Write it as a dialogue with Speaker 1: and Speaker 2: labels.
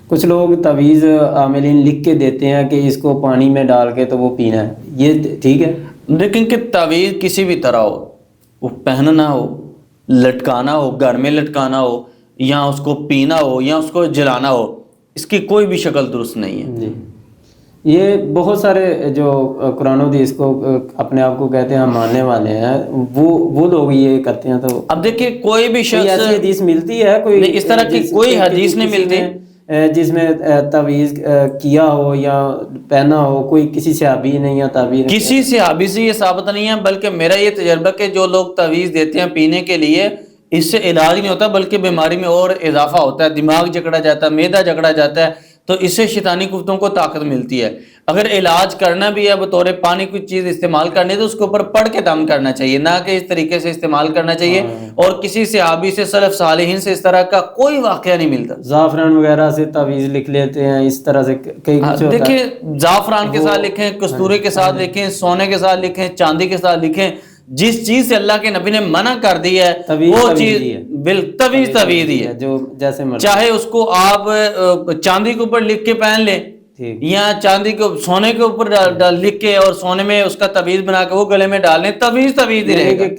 Speaker 1: کچھ لوگ تعویذ عاملین لکھ کے دیتے ہیں کہ اس کو پانی میں ڈال کے تو وہ پینا ہے، یہ ٹھیک ہے؟
Speaker 2: لیکن کہ تعویذ کسی بھی طرح ہو، وہ پہننا ہو، لٹکانا ہو، گھر میں لٹکانا ہو، یا اس کو پینا ہو، یا اس کو جلانا ہو، اس کی کوئی بھی شکل درست نہیں ہے۔
Speaker 1: جی، یہ بہت سارے جو قرآن و حدیث کو اپنے آپ کو کہتے ہیں ہم ماننے والے ہیں، وہ لوگ یہ کرتے ہیں۔ تو
Speaker 2: اب دیکھیں کوئی بھی
Speaker 1: کوئی
Speaker 2: شخص
Speaker 1: ایسی حدیث ملتی ہے کوئی
Speaker 2: نہیں، اس طرح کی کوئی حدیث نہیں ملتی
Speaker 1: جس میں تعویذ کیا ہو یا پہنا ہو؟ کوئی کسی صحابی نے یا تابعی نے؟
Speaker 2: کسی صحابی سے یہ ثابت نہیں ہے، بلکہ میرا یہ تجربہ کہ جو لوگ تعویذ دیتے ہیں پینے کے لیے، اس سے علاج نہیں ہوتا بلکہ بیماری میں اور اضافہ ہوتا ہے، دماغ جکڑا جاتا ہے، معدہ جکڑا جاتا ہے، تو اس سے شیطانی قوتوں کو طاقت ملتی ہے۔ اگر علاج کرنا بھی ہے بطور پانی کوئی چیز استعمال کرنی ہے تو اس کے اوپر پڑھ کے دم کرنا چاہیے، نہ کہ اس طریقے سے استعمال کرنا چاہیے۔ اور کسی صحابی سے، سلف صالحین سے اس طرح کا کوئی واقعہ نہیں ملتا۔
Speaker 1: زعفران وغیرہ سے تعویذ لکھ لیتے ہیں، اس طرح سے کئی کچھ ہوتا ہے۔
Speaker 2: دیکھیں زعفران کے ساتھ لکھیں، کستوری کے ساتھ لکھیں، سونے کے ساتھ لکھیں، چاندی کے ساتھ لکھیں، جس چیز سے اللہ کے نبی نے منع کر دی ہے وہ چیز تعویذ ہی ہے،
Speaker 1: جو جیسے مرضی،
Speaker 2: چاہے اس کو آپ چاندی کے اوپر لکھ کے پہن لیں، یا چاندی کو سونے کے اوپر لکھ کے اور سونے میں اس کا تعویذ بنا کے وہ گلے میں ڈال لیں، تعویذ ہی رہے گا۔